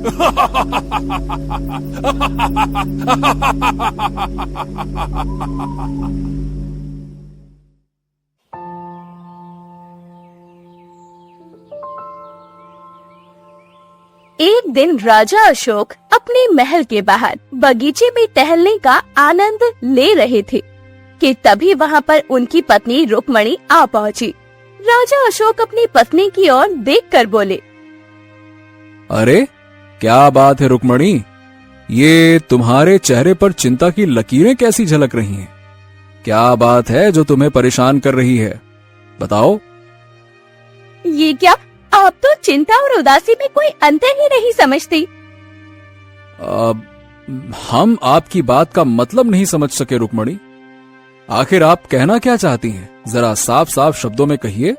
एक दिन राजा अशोक अपने महल के बाहर बगीचे में टहलने का आनंद ले रहे थे कि तभी वहाँ पर उनकी पत्नी रुक्मणी आ पहुँची। राजा अशोक अपनी पत्नी की ओर देखकर बोले, अरे क्या बात है रुक्मणी, ये तुम्हारे चेहरे पर चिंता की लकीरें कैसी झलक रही हैं? क्या बात है जो तुम्हें परेशान कर रही है, बताओ। ये क्या, आप तो चिंता और उदासी में कोई अंतर ही नहीं समझती। हम आपकी बात का मतलब नहीं समझ सके रुक्मणी। आखिर आप कहना क्या चाहती हैं? जरा साफ साफ शब्दों में कहिए।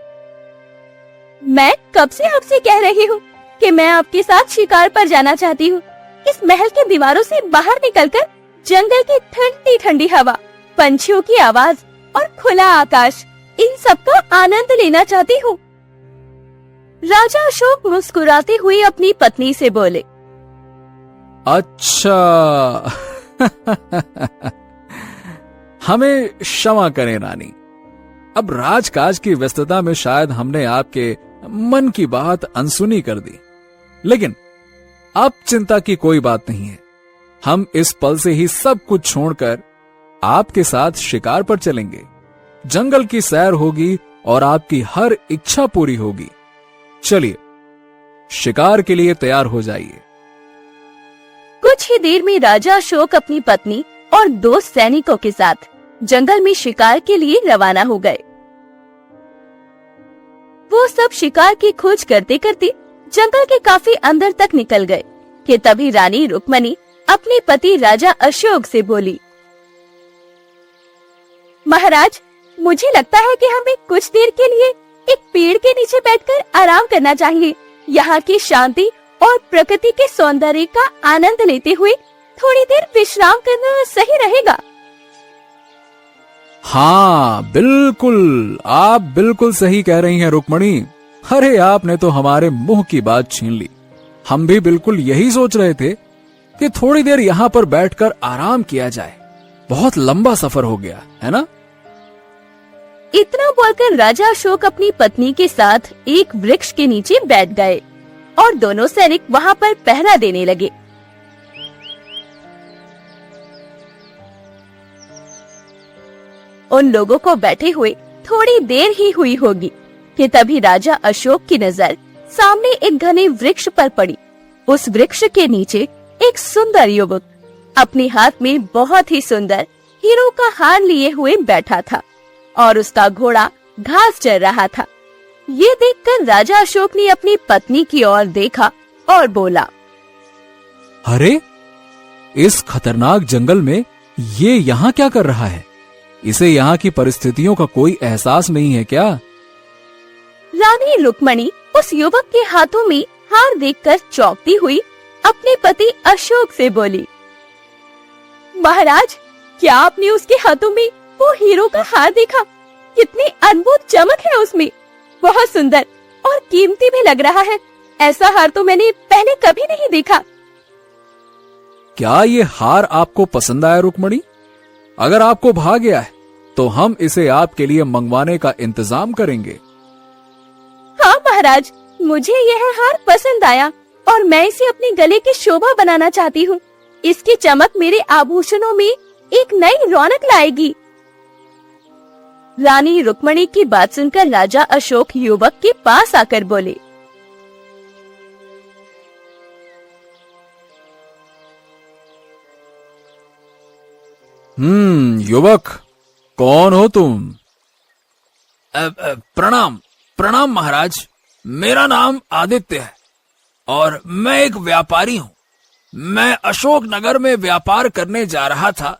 मैं कब से आपसे कह रही हूँ कि मैं आपके साथ शिकार पर जाना चाहती हूँ। इस महल के दीवारों से बाहर निकलकर जंगल की ठंडी ठंडी हवा, पंछियों की आवाज और खुला आकाश, इन सब का आनंद लेना चाहती हूँ। राजा अशोक मुस्कुराते हुए अपनी पत्नी से बोले, अच्छा हमें क्षमा करें रानी, अब राजकाज की व्यस्तता में शायद हमने आपके मन की बात अनसुनी कर दी, लेकिन अब चिंता की कोई बात नहीं है। हम इस पल से ही सब कुछ छोड़कर आपके साथ शिकार पर चलेंगे। जंगल की सैर होगी और आपकी हर इच्छा पूरी होगी। चलिए शिकार के लिए तैयार हो जाइए। कुछ ही देर में राजा अशोक अपनी पत्नी और 2 सैनिकों के साथ जंगल में शिकार के लिए रवाना हो गए। वो सब शिकार की खोज करते करते जंगल के काफी अंदर तक निकल गए कि तभी रानी रुक्मणी अपने पति राजा अशोक से बोली, महाराज, मुझे लगता है कि हमें कुछ देर के लिए एक पेड़ के नीचे बैठकर आराम करना चाहिए। यहाँ की शांति और प्रकृति के सौंदर्य का आनंद लेते हुए थोड़ी देर विश्राम करना सही रहेगा। हाँ बिल्कुल, आप बिल्कुल सही कह रही हैं रुक्मणी। अरे आपने तो हमारे मुंह की बात छीन ली। हम भी बिल्कुल यही सोच रहे थे कि थोड़ी देर यहाँ पर बैठकर आराम किया जाए। बहुत लंबा सफर हो गया है ना। इतना बोलकर राजा अशोक अपनी पत्नी के साथ एक वृक्ष के नीचे बैठ गए और दोनों सैनिक वहाँ पर पहरा देने लगे। उन लोगों को बैठे हुए थोड़ी देर ही हुई होगी कि तभी राजा अशोक की नजर सामने एक घने वृक्ष पर पड़ी। उस वृक्ष के नीचे एक सुंदर युवक अपने हाथ में बहुत ही सुंदर हीरो का हार लिए हुए बैठा था और उसका घोड़ा घास चर रहा था। ये देखकर राजा अशोक ने अपनी पत्नी की ओर देखा और बोला, अरे इस खतरनाक जंगल में ये यहाँ क्या कर रहा है? इसे यहाँ की परिस्थितियों का कोई एहसास नहीं है क्या? रानी रुक्मणी उस युवक के हाथों में हार देखकर चौंकती हुई अपने पति अशोक से बोली, महाराज, क्या आपने उसके हाथों में वो हीरो का हार देखा? कितनी अद्भुत चमक है उसमें, बहुत सुंदर और कीमती भी लग रहा है। ऐसा हार तो मैंने पहले कभी नहीं देखा। क्या ये हार आपको पसंद आया रुक्मणी? अगर आपको भा गया है तो हम इसे आपके लिए मंगवाने का इंतजाम करेंगे। हाँ महाराज, मुझे यह हार पसंद आया और मैं इसे अपने गले की शोभा बनाना चाहती हूँ। इसकी चमक मेरे आभूषणों में एक नई रौनक लाएगी। रानी रुक्मणी की बात सुनकर राजा अशोक युवक के पास आकर बोले, युवक, कौन हो तुम? प्रणाम प्रणाम महाराज, मेरा नाम आदित्य है और मैं एक व्यापारी हूँ। मैं अशोक नगर में व्यापार करने जा रहा था,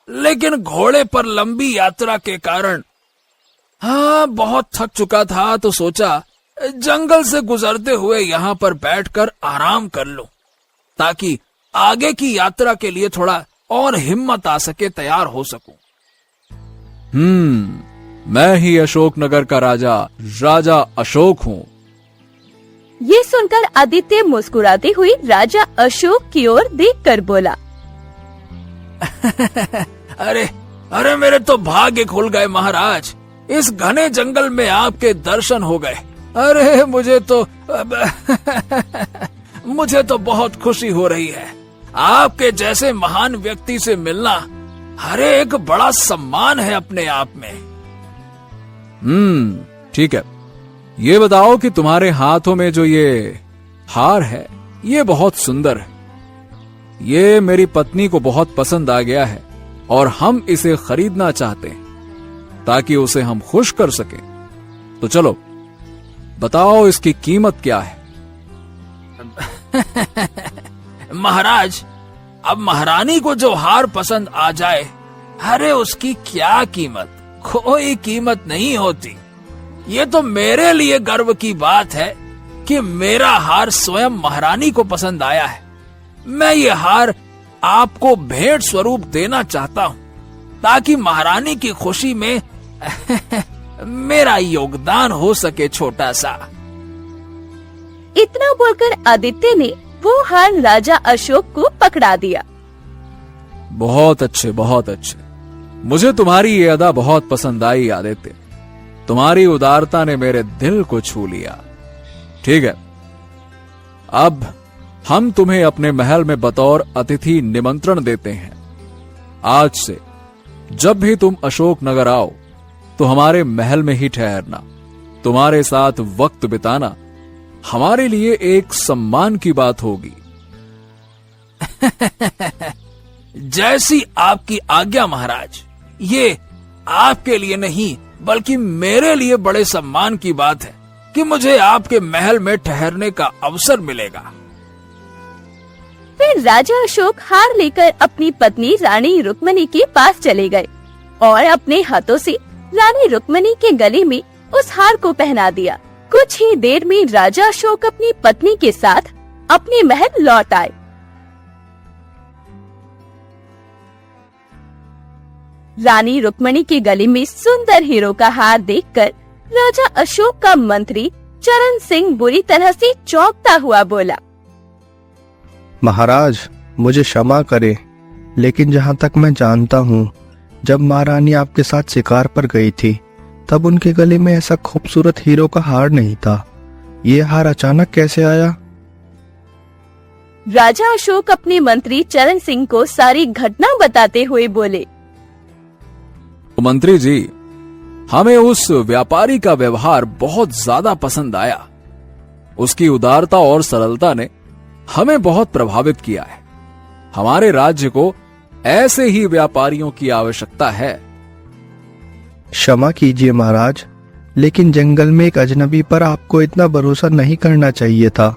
लेकिन घोड़े पर लंबी यात्रा के कारण बहुत थक चुका था, तो सोचा जंगल से गुजरते हुए यहाँ पर बैठकर आराम कर लूं, ताकि आगे की यात्रा के लिए थोड़ा और हिम्मत आ सके, तैयार हो सकूं। मैं ही अशोक नगर का राजा अशोक हूँ। ये सुनकर आदित्य मुस्कुराते हुए राजा अशोक की ओर देखकर बोला, अरे मेरे तो भाग्य खुल गए महाराज। इस घने जंगल में आपके दर्शन हो गए। अरे मुझे तो बहुत खुशी हो रही है। आपके जैसे महान व्यक्ति से मिलना अरे एक बड़ा सम्मान है अपने आप में। ठीक है। ये बताओ कि तुम्हारे हाथों में जो ये हार है ये बहुत सुंदर है। ये मेरी पत्नी को बहुत पसंद आ गया है और हम इसे खरीदना चाहते हैं ताकि उसे हम खुश कर सकें। तो चलो बताओ इसकी कीमत क्या है। महाराज, अब महारानी को जो हार पसंद आ जाए, अरे उसकी क्या कीमत, कोई कीमत नहीं होती। ये तो मेरे लिए गर्व की बात है कि मेरा हार स्वयं महारानी को पसंद आया है। मैं ये हार आपको भेंट स्वरूप देना चाहता हूँ ताकि महारानी की खुशी में मेरा योगदान हो सके छोटा सा। इतना बोलकर आदित्य ने वो हार राजा अशोक को पकड़ा दिया। बहुत अच्छे, बहुत अच्छे। मुझे तुम्हारी ये अदा बहुत पसंद आई आदित्य। तुम्हारी उदारता ने मेरे दिल को छू लिया। ठीक है, अब हम तुम्हें अपने महल में बतौर अतिथि निमंत्रण देते हैं। आज से जब भी तुम अशोक नगर आओ तो हमारे महल में ही ठहरना। तुम्हारे साथ वक्त बिताना हमारे लिए एक सम्मान की बात होगी। जैसी आपकी आज्ञा महाराज। ये आपके लिए नहीं बल्कि मेरे लिए बड़े सम्मान की बात है कि मुझे आपके महल में ठहरने का अवसर मिलेगा। फिर राजा अशोक हार लेकर अपनी पत्नी रानी रुक्मणी के पास चले गए और अपने हाथों से रानी रुक्मणी के गले में उस हार को पहना दिया। कुछ ही देर में राजा अशोक अपनी पत्नी के साथ अपने महल लौट आए। रानी रुक्मणी के गले में सुंदर हीरो का हार देखकर राजा अशोक का मंत्री चरण सिंह बुरी तरह से चौंकता हुआ बोला, महाराज मुझे क्षमा करें, लेकिन जहाँ तक मैं जानता हूँ जब महारानी आपके साथ शिकार पर गई थी तब उनके गले में ऐसा खूबसूरत हीरो का हार नहीं था। ये हार अचानक कैसे आया? राजा अशोक अपने मंत्री चरण सिंह को सारी घटना बताते हुए बोले, मंत्री जी, हमें उस व्यापारी का व्यवहार बहुत ज्यादा पसंद आया। उसकी उदारता और सरलता ने हमें बहुत प्रभावित किया है। हमारे राज्य को ऐसे ही व्यापारियों की आवश्यकता है। क्षमा कीजिए महाराज, लेकिन जंगल में एक अजनबी पर आपको इतना भरोसा नहीं करना चाहिए था।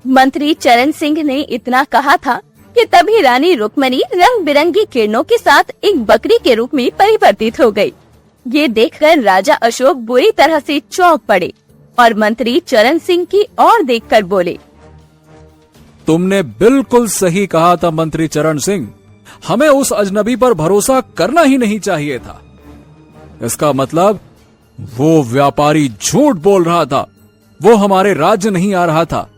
मंत्री चरण सिंह ने इतना कहा था कि तभी रानी रुक्मणी रंग बिरंगी किरणों के साथ एक बकरी के रूप में परिवर्तित हो गई। ये देखकर राजा अशोक बुरी तरह से चौंक पड़े और मंत्री चरण सिंह की ओर देखकर बोले, तुमने बिल्कुल सही कहा था मंत्री चरण सिंह। हमें उस अजनबी पर भरोसा करना ही नहीं चाहिए था। इसका मतलब वो व्यापारी झूठ बोल रहा था। वो हमारे राज्य नहीं आ रहा था।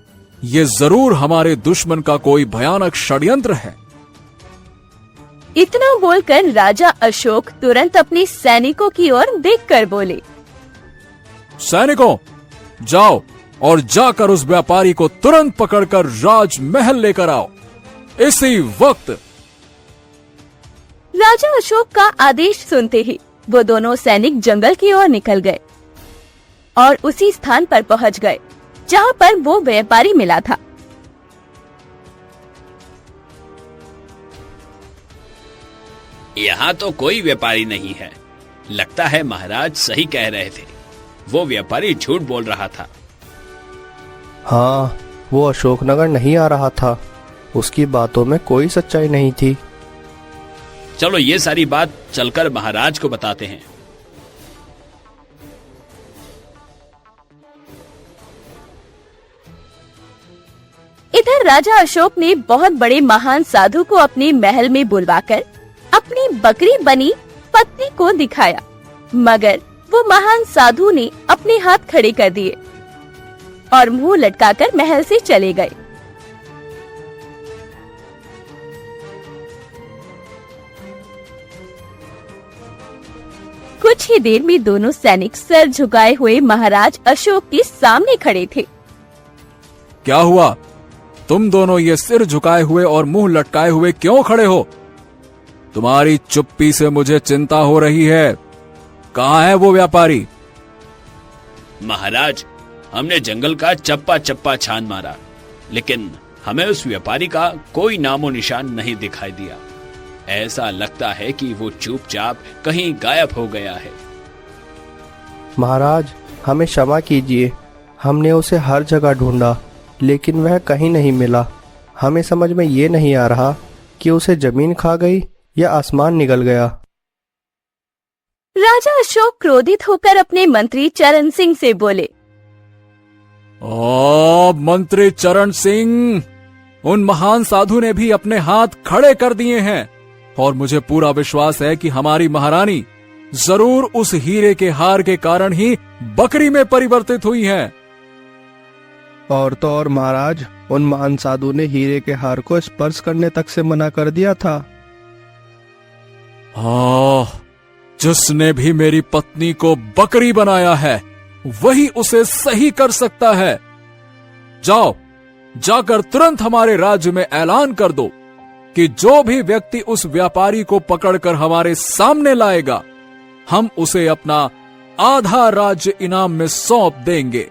ये जरूर हमारे दुश्मन का कोई भयानक षड्यंत्र है। इतना बोलकर राजा अशोक तुरंत अपने सैनिकों की ओर देखकर बोले, सैनिकों, जाओ और जाकर उस व्यापारी को तुरंत पकड़कर राजमहल लेकर आओ, इसी वक्त। राजा अशोक का आदेश सुनते ही वो दोनों सैनिक जंगल की ओर निकल गए और उसी स्थान पर पहुंच गए जहां पर वो व्यापारी मिला था। यहाँ तो कोई व्यापारी नहीं है। लगता है महाराज सही कह रहे थे, वो व्यापारी झूठ बोल रहा था। हाँ, वो अशोकनगर नहीं आ रहा था। उसकी बातों में कोई सच्चाई नहीं थी। चलो ये सारी बात चलकर महाराज को बताते हैं। इधर राजा अशोक ने बहुत बड़े महान साधु को अपने महल में बुलवाकर अपनी बकरी बनी पत्नी को दिखाया, मगर वो महान साधु ने अपने हाथ खड़े कर दिए और मुंह लटकाकर महल से चले गए। कुछ ही देर में दोनों सैनिक सर झुकाए हुए महाराज अशोक के सामने खड़े थे। क्या हुआ? तुम दोनों ये सिर झुकाए हुए और मुंह लटकाए हुए क्यों खड़े हो? तुम्हारी चुप्पी से मुझे चिंता हो रही है। कहाँ है वो व्यापारी? महाराज, हमने जंगल का चप्पा चप्पा छान मारा, लेकिन हमें उस व्यापारी का कोई नामो निशान नहीं दिखाई दिया। ऐसा लगता है कि वो चुपचाप कहीं गायब हो गया है। महाराज, हमें क्षमा कीजिए, हमने उसे हर जगह ढूंढा लेकिन वह कहीं नहीं मिला। हमें समझ में ये नहीं आ रहा कि उसे जमीन खा गई या आसमान निगल गया। राजा अशोक क्रोधित होकर अपने मंत्री चरण सिंह से बोले, ओ मंत्री चरण सिंह, उन महान साधु ने भी अपने हाथ खड़े कर दिए हैं और मुझे पूरा विश्वास है कि हमारी महारानी जरूर उस हीरे के हार के कारण ही बकरी में परिवर्तित हुई हैं। और तो और महाराज, उन महान साधु ने हीरे के हार को स्पर्श करने तक से मना कर दिया था। जिसने भी मेरी पत्नी को बकरी बनाया है वही उसे सही कर सकता है। जाओ, जाकर तुरंत हमारे राज्य में ऐलान कर दो कि जो भी व्यक्ति उस व्यापारी को पकड़कर हमारे सामने लाएगा, हम उसे अपना आधा राज्य इनाम में सौंप देंगे।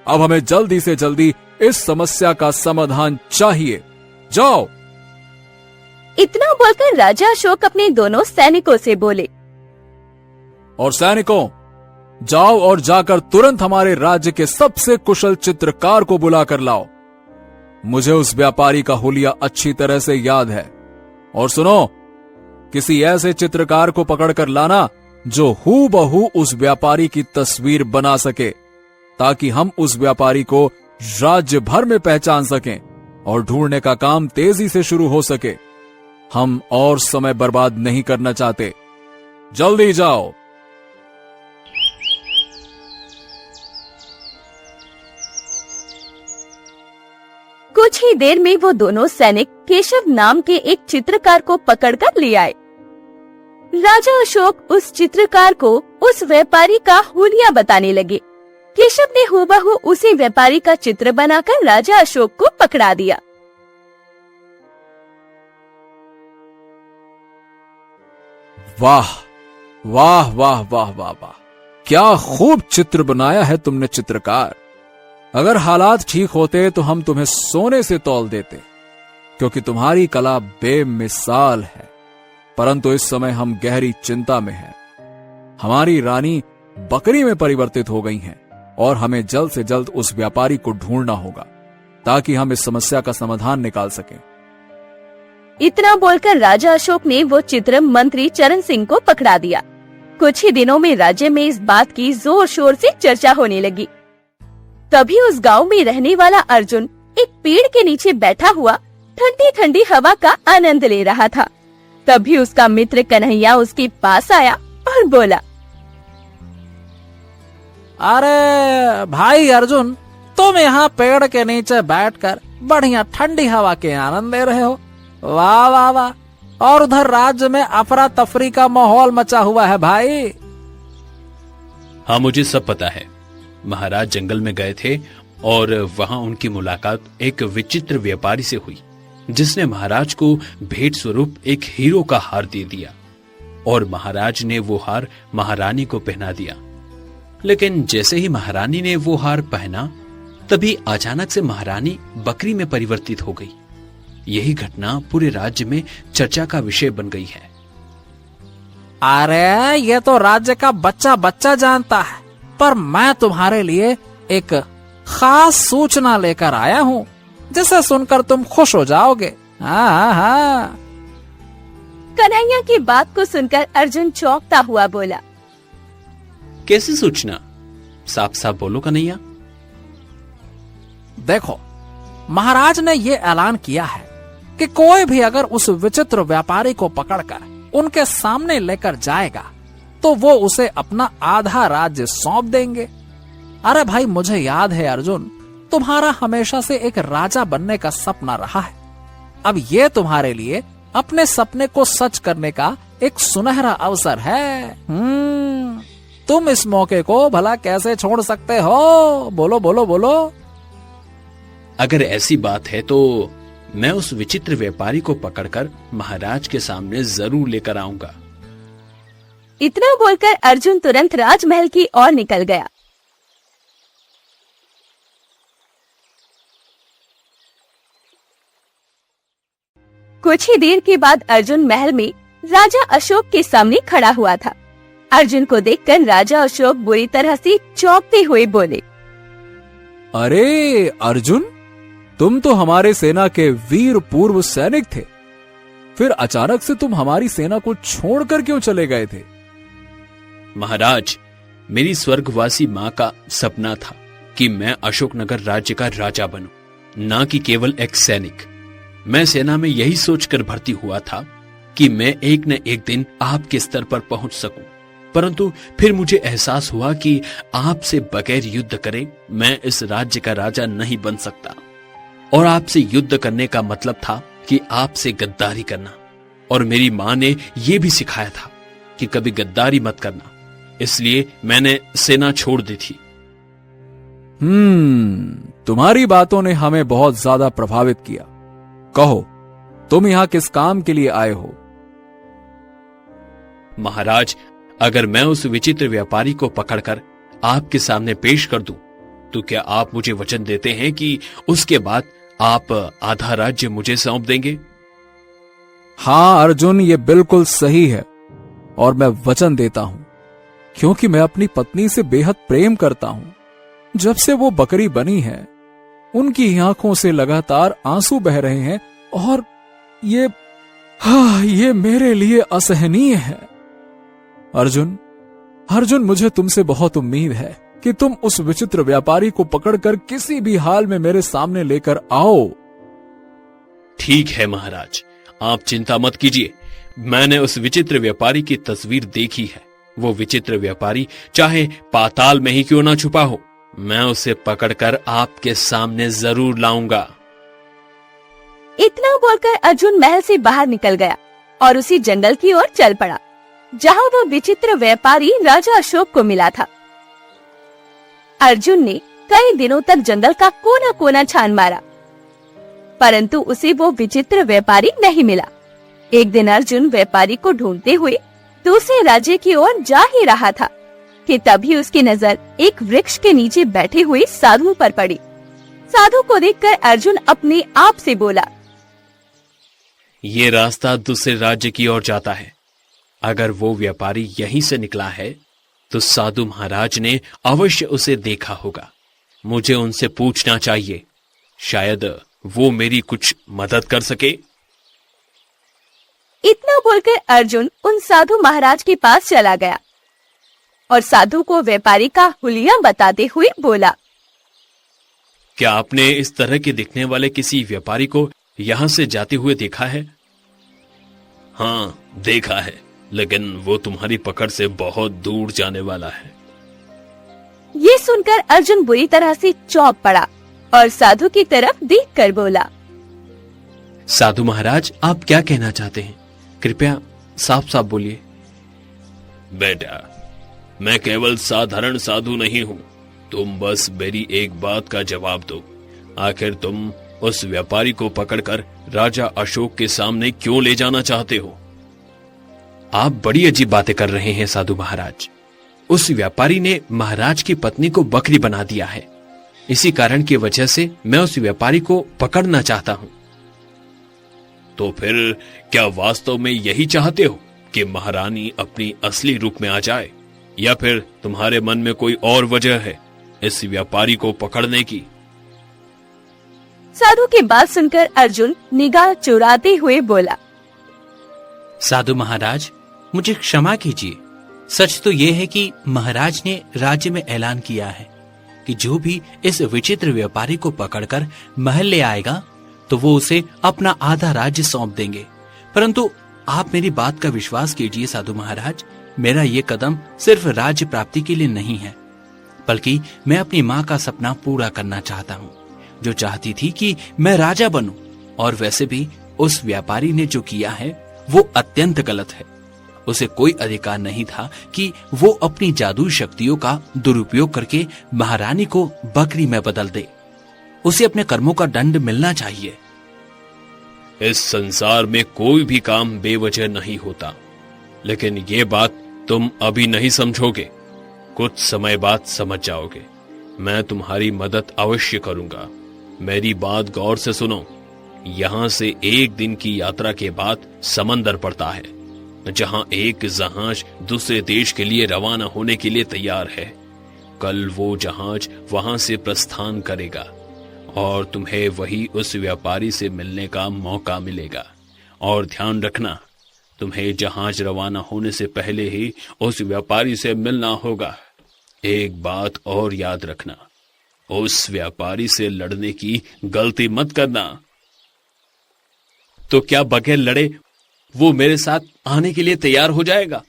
अब हमें जल्दी से जल्दी इस समस्या का समाधान चाहिए। जाओ। इतना बोलकर राजा अशोक अपने दोनों सैनिकों से बोले, और सैनिकों, जाओ और जाकर तुरंत हमारे राज्य के सबसे कुशल चित्रकार को बुलाकर लाओ। मुझे उस व्यापारी का हुलिया अच्छी तरह से याद है। और सुनो, किसी ऐसे चित्रकार को पकड़कर लाना जो हूबहू उस व्यापारी की तस्वीर बना सके, ताकि हम उस व्यापारी को राज्य भर में पहचान सकें और ढूंढने का काम तेजी से शुरू हो सके। हम और समय बर्बाद नहीं करना चाहते। जल्दी जाओ। कुछ ही देर में वो दोनों सैनिक केशव नाम के एक चित्रकार को पकड़कर ले आए। राजा अशोक उस चित्रकार को उस व्यापारी का हुलिया बताने लगे। केशव ने हूबहू उसी व्यापारी का चित्र बनाकर राजा अशोक को पकड़ा दिया। वाह वाह वाह वाह वाह वाह, क्या खूब चित्र बनाया है तुमने चित्रकार। अगर हालात ठीक होते तो हम तुम्हें सोने से तौल देते, क्योंकि तुम्हारी कला बेमिसाल है। परंतु इस समय हम गहरी चिंता में हैं। हमारी रानी बकरी में परिवर्तित हो गई हैं और हमें जल्द से जल्द उस व्यापारी को ढूंढना होगा, ताकि हम इस समस्या का समाधान निकाल सकें। इतना बोलकर राजा अशोक ने वो चित्र मंत्री चरण सिंह को पकड़ा दिया। कुछ ही दिनों में राज्य में इस बात की जोर शोर से चर्चा होने लगी। तभी उस गांव में रहने वाला अर्जुन एक पेड़ के नीचे बैठा हुआ ठंडी ठंडी हवा का आनंद ले रहा था। तभी उसका मित्र कन्हैया उसके पास आया और बोला, अरे भाई अर्जुन, तुम यहाँ पेड़ के नीचे बैठकर बढ़िया ठंडी हवा के आनंद ले रहे हो। वाह वाह वाह। और उधर राज्य में अफरा तफरी का माहौल मचा हुआ है भाई। हाँ, मुझे सब पता है। महाराज जंगल में गए थे और वहां उनकी मुलाकात एक विचित्र व्यापारी से हुई, जिसने महाराज को भेंट स्वरूप एक हीरो का हार दे दिया और महाराज ने वो हार महारानी को पहना दिया। लेकिन जैसे ही महारानी ने वो हार पहना, तभी अचानक से महारानी बकरी में परिवर्तित हो गई। यही घटना पूरे राज्य में चर्चा का विषय बन गई है। अरे ये तो राज्य का बच्चा बच्चा जानता है, पर मैं तुम्हारे लिए एक खास सूचना लेकर आया हूँ, जिसे सुनकर तुम खुश हो जाओगे। हाँ। कन्हैया की बात को सुनकर अर्जुन चौंकता हुआ बोला, कैसी सूचना? साफ साफ बोलो कन्हैया। देखो, महाराज ने ये ऐलान किया है कि कोई भी अगर उस विचित्र व्यापारी को पकड़कर उनके सामने लेकर जाएगा तो वो उसे अपना आधा राज्य सौंप देंगे। अरे भाई, मुझे याद है अर्जुन, तुम्हारा हमेशा से एक राजा बनने का सपना रहा है। अब ये तुम्हारे लिए अपने सपने को सच करने का एक सुनहरा अवसर है। तुम इस मौके को भला कैसे छोड़ सकते हो? बोलो बोलो बोलो। अगर ऐसी बात है तो मैं उस विचित्र व्यापारी को पकड़कर महाराज के सामने जरूर लेकर आऊंगा। इतना बोलकर अर्जुन तुरंत राजमहल की ओर निकल गया। कुछ ही देर के बाद अर्जुन महल में राजा अशोक के सामने खड़ा हुआ था। अर्जुन को देखकर राजा अशोक बुरी तरह से चौंकते हुए बोले, अरे अर्जुन, तुम तो हमारे सेना के वीर पूर्व सैनिक थे, फिर अचानक से तुम हमारी सेना को छोड़कर क्यों चले गए थे? महाराज, मेरी स्वर्गवासी माँ का सपना था कि मैं अशोकनगर राज्य का राजा बनूं, ना कि केवल एक सैनिक। मैं सेना में यही सोचकर भर्ती हुआ था कि मैं एक न एक दिन आपके स्तर पर पहुंच सकूं, परंतु फिर मुझे एहसास हुआ कि आपसे बगैर युद्ध करे मैं इस राज्य का राजा नहीं बन सकता, और आपसे युद्ध करने का मतलब था कि आपसे गद्दारी करना। और मेरी माँ ने यह भी सिखाया था कि कभी गद्दारी मत करना, इसलिए मैंने सेना छोड़ दी थी। तुम्हारी बातों ने हमें बहुत ज्यादा प्रभावित किया। कहो, तुम यहां किस काम के लिए आए हो? महाराज, अगर मैं उस विचित्र व्यापारी को पकड़कर आपके सामने पेश कर दूं, तो क्या आप मुझे वचन देते हैं कि उसके बाद आप आधा राज्य मुझे सौंप देंगे? हाँ अर्जुन, ये बिल्कुल सही है और मैं वचन देता हूं, क्योंकि मैं अपनी पत्नी से बेहद प्रेम करता हूं। जब से वो बकरी बनी है, उनकी आंखों से लगातार आंसू बह रहे हैं और ये मेरे लिए असहनीय है। अर्जुन, मुझे तुमसे बहुत उम्मीद है कि तुम उस विचित्र व्यापारी को पकड़कर किसी भी हाल में मेरे सामने लेकर आओ। ठीक है महाराज, आप चिंता मत कीजिए। मैंने उस विचित्र व्यापारी की तस्वीर देखी है। वो विचित्र व्यापारी चाहे पाताल में ही क्यों ना छुपा हो, मैं उसे पकड़कर आपके सामने जरूर लाऊंगा। इतना बोलकर अर्जुन महल से बाहर निकल गया और उसी जंगल की ओर चल पड़ा, जहाँ वो विचित्र व्यापारी राजा अशोक को मिला था। अर्जुन ने कई दिनों तक जंगल का कोना कोना छान मारा, परंतु उसे वो विचित्र व्यापारी नहीं मिला। एक दिन अर्जुन व्यापारी को ढूंढते हुए दूसरे राज्य की ओर जा ही रहा था कि तभी उसकी नजर एक वृक्ष के नीचे बैठे हुए साधु पर पड़ी। साधु को देखकर अर्जुन अपने आप से बोला, ये रास्ता दूसरे राज्य की ओर जाता है। अगर वो व्यापारी यहीं से निकला है तो साधु महाराज ने अवश्य उसे देखा होगा। मुझे उनसे पूछना चाहिए, शायद वो मेरी कुछ मदद कर सके। इतना बोलकर अर्जुन उन साधु महाराज के पास चला गया और साधु को व्यापारी का हुलिया बताते हुए बोला, क्या आपने इस तरह के दिखने वाले किसी व्यापारी को यहां से जाते हुए देखा है? हाँ, देखा है, लेकिन वो तुम्हारी पकड़ से बहुत दूर जाने वाला है। ये सुनकर अर्जुन बुरी तरह से चौंक पड़ा और साधु की तरफ देखकर बोला, साधु महाराज, आप क्या कहना चाहते हैं? कृपया साफ साफ बोलिए। बेटा, मैं केवल साधारण साधु नहीं हूँ। तुम बस मेरी एक बात का जवाब दो। आखिर तुम उस व्यापारी को पकड़कर राजा अशोक के सामने क्यों ले जाना चाहते हो? आप बड़ी अजीब बातें कर रहे हैं साधु महाराज। उस व्यापारी ने महाराज की पत्नी को बकरी बना दिया है। इसी कारण की वजह से मैं उस व्यापारी को पकड़ना चाहता हूं। तो फिर क्या वास्तव में यही चाहते हो कि महारानी अपनी असली रूप में आ जाए, या फिर तुम्हारे मन में कोई और वजह है इस व्यापारी को पकड़ने की? साधु की बात सुनकर अर्जुन निगाह चुराते हुए बोला, साधु महाराज, मुझे क्षमा कीजिए। सच तो यह है कि महाराज ने राज्य में ऐलान किया है कि जो भी इस विचित्र व्यापारी को पकड़कर महल ले आएगा तो वो उसे अपना आधा राज्य सौंप देंगे। परंतु आप मेरी बात का विश्वास कीजिए साधु महाराज, मेरा ये कदम सिर्फ राज्य प्राप्ति के लिए नहीं है, बल्कि मैं अपनी माँ का सपना पूरा करना चाहता हूँ। जो चाहती थी कि मैं राजा बनूं। और वैसे भी उस व्यापारी ने जो किया है वो अत्यंत गलत है। उसे कोई अधिकार नहीं था कि वो अपनी जादुई शक्तियों का दुरुपयोग करके महारानी को बकरी में बदल दे। उसे अपने कर्मों का दंड मिलना चाहिए। इस संसार में कोई भी काम बेवजह नहीं होता, लेकिन ये बात तुम अभी नहीं समझोगे, कुछ समय बाद समझ जाओगे। मैं तुम्हारी मदद अवश्य करूंगा। मेरी बात गौर से सुनो। यहां से 1 दिन की यात्रा के बाद समंदर पड़ता है, जहां एक जहाज दूसरे देश के लिए रवाना होने के लिए तैयार है। कल वो जहाज वहां से प्रस्थान करेगा और तुम्हें वही उस व्यापारी से मिलने का मौका मिलेगा। और ध्यान रखना, तुम्हें जहाज रवाना होने से पहले ही उस व्यापारी से मिलना होगा। एक बात और याद रखना, उस व्यापारी से लड़ने की गलती मत करना। तो क्या बगैर लड़े वो मेरे साथ आने के लिए तैयार हो जाएगा?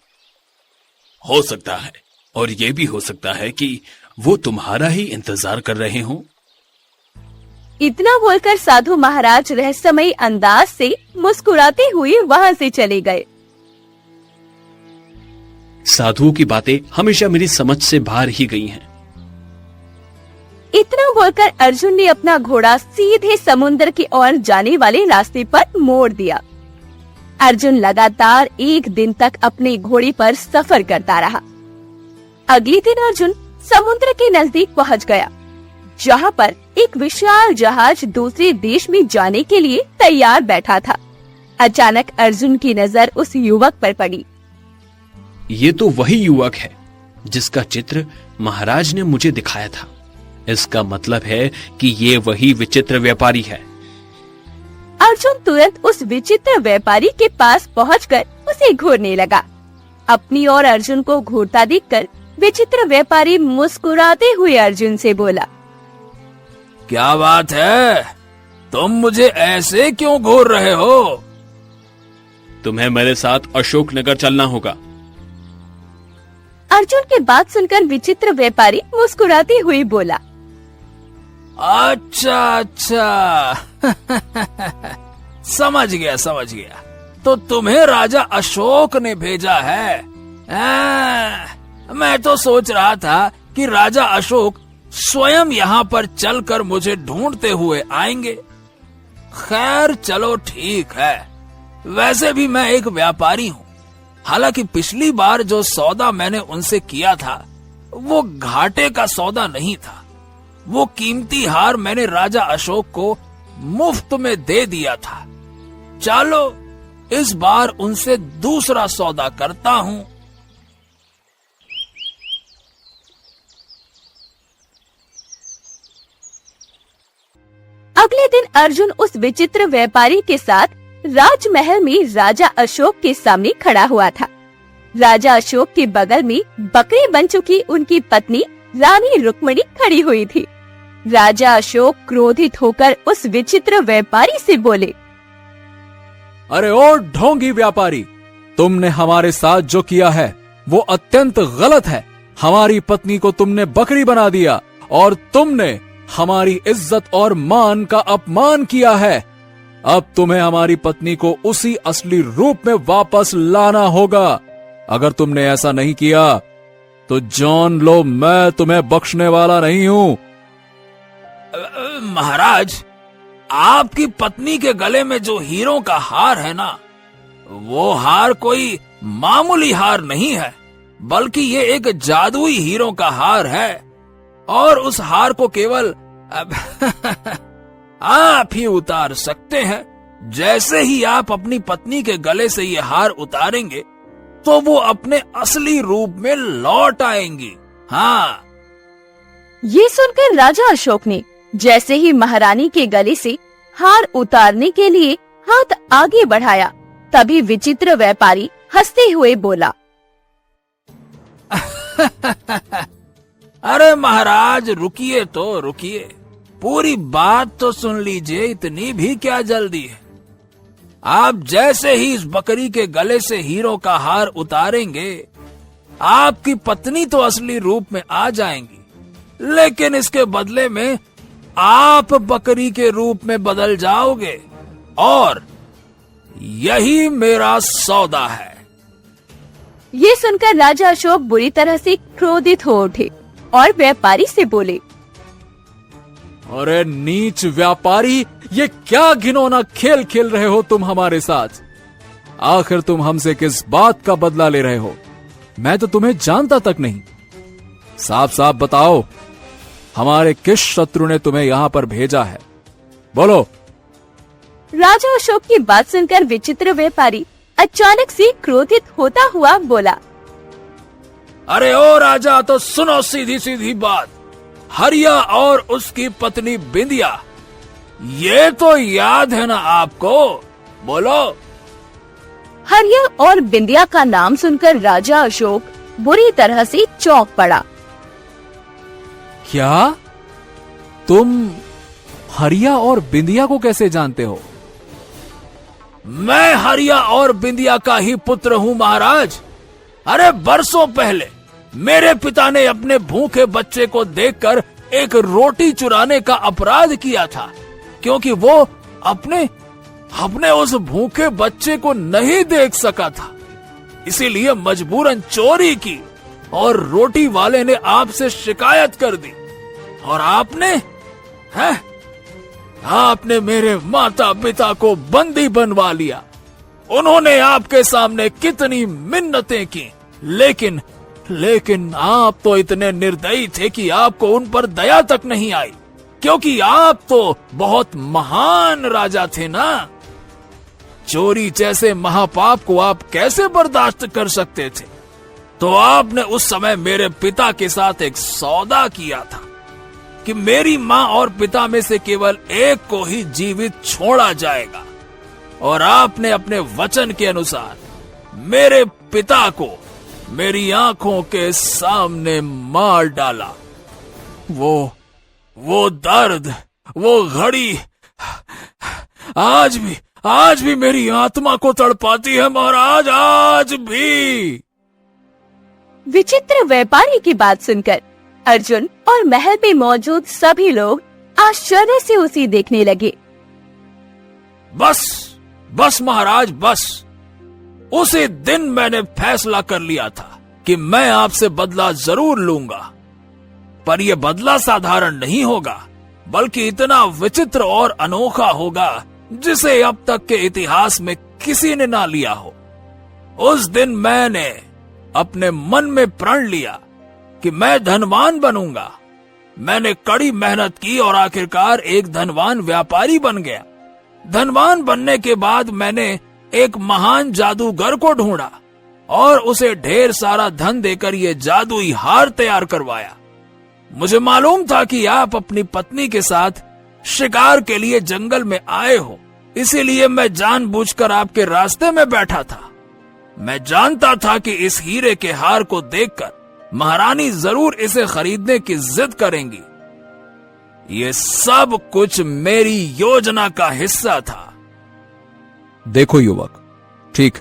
हो सकता है, और यह भी हो सकता है कि वो तुम्हारा ही इंतजार कर रहे हों। इतना बोलकर साधु महाराज रहस्यमयी अंदाज से मुस्कुराते हुए वहां से चले गए। साधुओं की बातें हमेशा मेरी समझ से बाहर ही गई हैं। इतना बोलकर अर्जुन ने अपना घोड़ा सीधे समुद्र की ओर जाने वाले रास्ते पर मोड़ दिया। अर्जुन लगातार 1 दिन तक अपने घोड़े पर सफर करता रहा। अगले दिन अर्जुन समुद्र के नजदीक पहुंच गया, जहां पर एक विशाल जहाज दूसरे देश में जाने के लिए तैयार बैठा था। अचानक अर्जुन की नजर उस युवक पर पड़ी। ये तो वही युवक है जिसका चित्र महाराज ने मुझे दिखाया था। इसका मतलब है कि ये वही विचित्र व्यापारी है। अर्जुन तुरंत उस विचित्र व्यापारी के पास पहुंचकर उसे घूरने लगा। अपनी और अर्जुन को घूरता देखकर विचित्र व्यापारी मुस्कुराते हुए अर्जुन से बोला, क्या बात है, तुम मुझे ऐसे क्यों घूर रहे हो? तुम्हें मेरे साथ अशोकनगर चलना होगा। अर्जुन की बात सुनकर विचित्र व्यापारी मुस्कुराते हुए बोला, अच्छा अच्छा समझ गया। तो तुम्हें राजा अशोक ने भेजा है। मैं तो सोच रहा था कि राजा अशोक स्वयं यहाँ पर चलकर मुझे ढूंढते हुए आएंगे। खैर चलो ठीक है, वैसे भी मैं एक व्यापारी हूँ। हालांकि पिछली बार जो सौदा मैंने उनसे किया था वो घाटे का सौदा नहीं था। वो कीमती हार मैंने राजा अशोक को मुफ्त में दे दिया था। चलो इस बार उनसे दूसरा सौदा करता हूँ। अगले दिन अर्जुन उस विचित्र व्यापारी के साथ राजमहल में राजा अशोक के सामने खड़ा हुआ था। राजा अशोक के बगल में बकरी बन चुकी उनकी पत्नी रानी रुक्मिणी खड़ी हुई थी। राजा अशोक क्रोधित होकर उस विचित्र व्यापारी से बोले, अरे ओ ढोंगी व्यापारी, तुमने हमारे साथ जो किया है वो अत्यंत गलत है। हमारी पत्नी को तुमने बकरी बना दिया और तुमने हमारी इज्जत और मान का अपमान किया है। अब तुम्हें हमारी पत्नी को उसी असली रूप में वापस लाना होगा। अगर तुमने ऐसा नहीं किया तो जान लो मैं तुम्हें बख्शने वाला नहीं हूँ। महाराज, आपकी पत्नी के गले में जो हीरों का हार है ना, वो हार कोई मामूली हार नहीं है, बल्कि ये एक जादुई हीरों का हार है। और उस हार को केवल आप ही उतार सकते हैं। जैसे ही आप अपनी पत्नी के गले से ये हार उतारेंगे तो वो अपने असली रूप में लौट आएंगी। हाँ। ये सुनकर राजा अशोक ने जैसे ही महारानी के गले से हार उतारने के लिए हाथ आगे बढ़ाया, तभी विचित्र व्यापारी हंसते हुए बोला, अरे महाराज रुकिए तो रुकिए, पूरी बात तो सुन लीजिए, इतनी भी क्या जल्दी है। आप जैसे ही इस बकरी के गले से हीरो का हार उतारेंगे, आपकी पत्नी तो असली रूप में आ जाएंगी, लेकिन इसके बदले में आप बकरी के रूप में बदल जाओगे और यही मेरा सौदा है। ये सुनकर राजा अशोक बुरी तरह से क्रोधित हो उठे और व्यापारी से बोले, अरे नीच व्यापारी, ये क्या घिनौना खेल खेल रहे हो तुम हमारे साथ? आखिर तुम हमसे किस बात का बदला ले रहे हो? मैं तो तुम्हें जानता तक नहीं। साफ साफ बताओ, हमारे किस शत्रु ने तुम्हें यहाँ पर भेजा है? बोलो। राजा अशोक की बात सुनकर विचित्र व्यापारी अचानक से क्रोधित होता हुआ बोला, अरे ओ राजा, तो सुनो सीधी सीधी बात। हरिया और उसकी पत्नी बिंदिया, ये तो याद है ना आपको? बोलो। हरिया और बिंदिया का नाम सुनकर राजा अशोक बुरी तरह से चौंक पड़ा। क्या तुम हरिया और बिंदिया को कैसे जानते हो? मैं हरिया और बिंदिया का ही पुत्र हूँ महाराज। अरे बरसों पहले मेरे पिता ने अपने भूखे बच्चे को देखकर एक रोटी चुराने का अपराध किया था, क्योंकि वो अपने उस भूखे बच्चे को नहीं देख सका था। इसीलिए मजबूरन चोरी की और रोटी वाले ने आपसे शिकायत कर दी और आपने मेरे माता पिता को बंदी बनवा लिया। उन्होंने आपके सामने कितनी मिन्नतें की, लेकिन आप तो इतने निर्दयी थे कि आपको उन पर दया तक नहीं आई, क्योंकि आप तो बहुत महान राजा थे ना। चोरी जैसे महापाप को आप कैसे बर्दाश्त कर सकते थे? तो आपने उस समय मेरे पिता के साथ एक सौदा किया था कि मेरी माँ और पिता में से केवल एक को ही जीवित छोड़ा जाएगा, और आपने अपने वचन के अनुसार मेरे पिता को मेरी आंखों के सामने मार डाला। वो दर्द, वो घड़ी आज भी मेरी आत्मा को तड़पाती है महाराज, आज भी। विचित्र व्यापारी की बात सुनकर अर्जुन और महल में मौजूद सभी लोग आश्चर्य से उसे देखने लगे। बस महाराज, बस। उसी दिन मैंने फैसला कर लिया था कि मैं आपसे बदला जरूर लूंगा, पर यह बदला साधारण नहीं होगा, बल्कि इतना विचित्र और अनोखा होगा जिसे अब तक के इतिहास में किसी ने ना लिया हो। उस दिन मैंने अपने मन में प्रण लिया कि मैं धनवान बनूंगा। मैंने कड़ी मेहनत की और आखिरकार एक धनवान व्यापारी बन गया। धनवान बनने के बाद मैंने एक महान जादूगर को ढूंढा और उसे ढेर सारा धन देकर ये जादुई हार तैयार करवाया। मुझे मालूम था कि आप अपनी पत्नी के साथ शिकार के लिए जंगल में आए हो, इसीलिए मैं जानबूझकर आपके रास्ते में बैठा था। मैं जानता था कि इस हीरे के हार को देखकर महारानी जरूर इसे खरीदने की जिद करेंगी। ये सब कुछ मेरी योजना का हिस्सा था। देखो युवक, ठीक,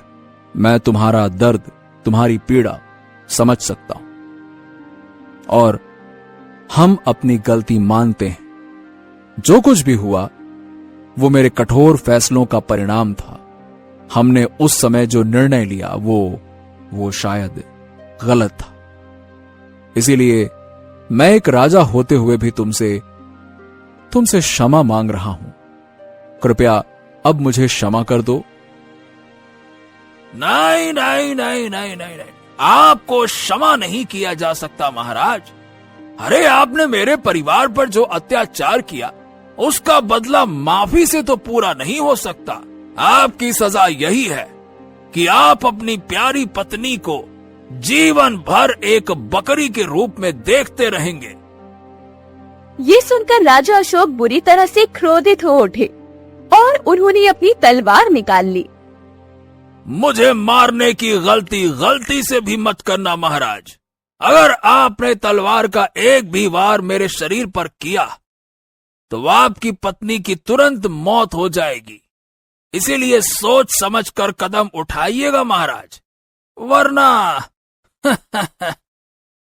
मैं तुम्हारा दर्द, तुम्हारी पीड़ा समझ सकता हूं और हम अपनी गलती मानते हैं। जो कुछ भी हुआ वो मेरे कठोर फैसलों का परिणाम था। हमने उस समय जो निर्णय लिया वो शायद गलत था। इसीलिए मैं एक राजा होते हुए भी तुमसे क्षमा मांग रहा हूं। कृपया अब मुझे क्षमा कर दो। नहीं, आपको क्षमा नहीं किया जा सकता महाराज। अरे आपने मेरे परिवार पर जो अत्याचार किया उसका बदला माफी से तो पूरा नहीं हो सकता। आपकी सजा यही है कि आप अपनी प्यारी पत्नी को जीवन भर एक बकरी के रूप में देखते रहेंगे। ये सुनकर राजा अशोक बुरी तरह से क्रोधित हो उठे और उन्होंने अपनी तलवार निकाल ली। मुझे मारने की गलती से भी मत करना महाराज। अगर आपने तलवार का एक भी वार मेरे शरीर पर किया तो आपकी पत्नी की तुरंत मौत हो जाएगी। इसीलिए सोच समझकर कदम उठाइएगा महाराज, वरना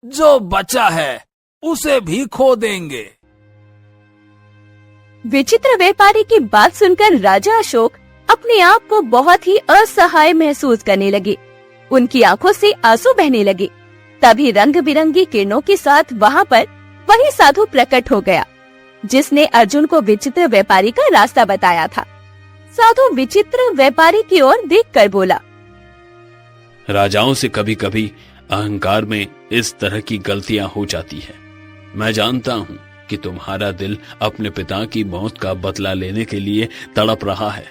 जो बचा है उसे भी खो देंगे। विचित्र व्यापारी की बात सुनकर राजा अशोक अपने आप को बहुत ही असहाय महसूस करने लगे। उनकी आंखों से आंसू बहने लगे। तभी रंग बिरंगी किरणों के साथ वहाँ पर वही साधु प्रकट हो गया जिसने अर्जुन को विचित्र व्यापारी का रास्ता बताया था। साधु विचित्र व्यापारी की ओर देखकर बोला, राजाओं से कभी कभी अहंकार में इस तरह की गलतियां हो जाती है। मैं जानता हूं कि तुम्हारा दिल अपने पिता की मौत का बदला लेने के लिए तड़प रहा है,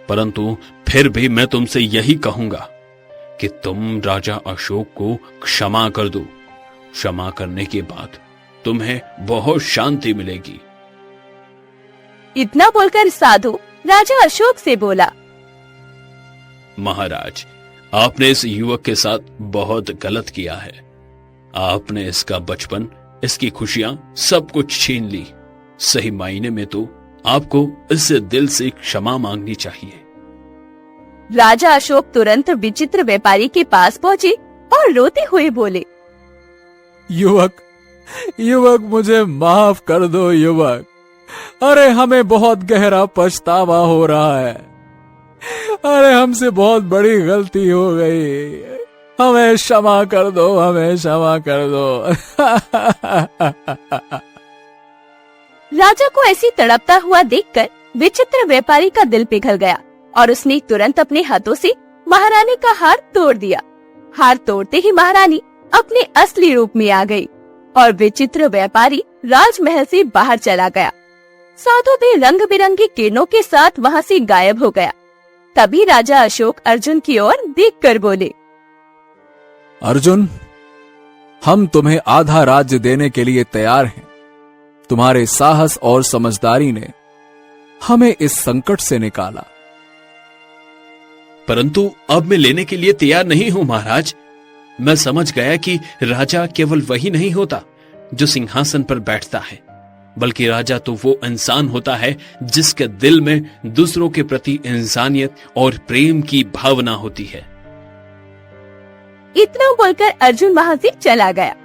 परंतु फिर भी मैं तुमसे यही कहूंगा कि तुम राजा अशोक को क्षमा कर दो। क्षमा करने के बाद तुम्हें बहुत शांति मिलेगी। इतना बोलकर साधु राजा अशोक से बोला, महाराज, आपने इस युवक के साथ बहुत गलत किया है। आपने इसका बचपन, इसकी खुशियां सब कुछ छीन ली। सही मायने में तो आपको इससे दिल से क्षमा मांगनी चाहिए। राजा अशोक तुरंत विचित्र व्यापारी के पास पहुँचे और रोते हुए बोले, युवक मुझे माफ कर दो युवक। अरे हमें बहुत गहरा पछतावा हो रहा है। अरे हमसे बहुत बड़ी गलती हो गई। हमें क्षमा कर दो, हमें क्षमा कर दो। राजा को ऐसी तड़पता हुआ देखकर विचित्र व्यापारी का दिल पिघल गया और उसने तुरंत अपने हाथों से महारानी का हार तोड़ दिया। हार तोड़ते ही महारानी अपने असली रूप में आ गई और विचित्र व्यापारी राजमहल से बाहर चला गया। साधु भी रंग बिरंगी किरणों के साथ वहाँ से गायब हो गया। तभी राजा अशोक अर्जुन की ओर देखकर बोले, अर्जुन, हम तुम्हें आधा राज्य देने के लिए तैयार हैं। तुम्हारे साहस और समझदारी ने हमें इस संकट से निकाला। परंतु अब मैं लेने के लिए तैयार नहीं हूं महाराज। मैं समझ गया कि राजा केवल वही नहीं होता जो सिंहासन पर बैठता है, बल्कि राजा तो वो इंसान होता है जिसके दिल में दूसरों के प्रति इंसानियत और प्रेम की भावना होती है। इतना बोलकर अर्जुन वहाँ से चला गया।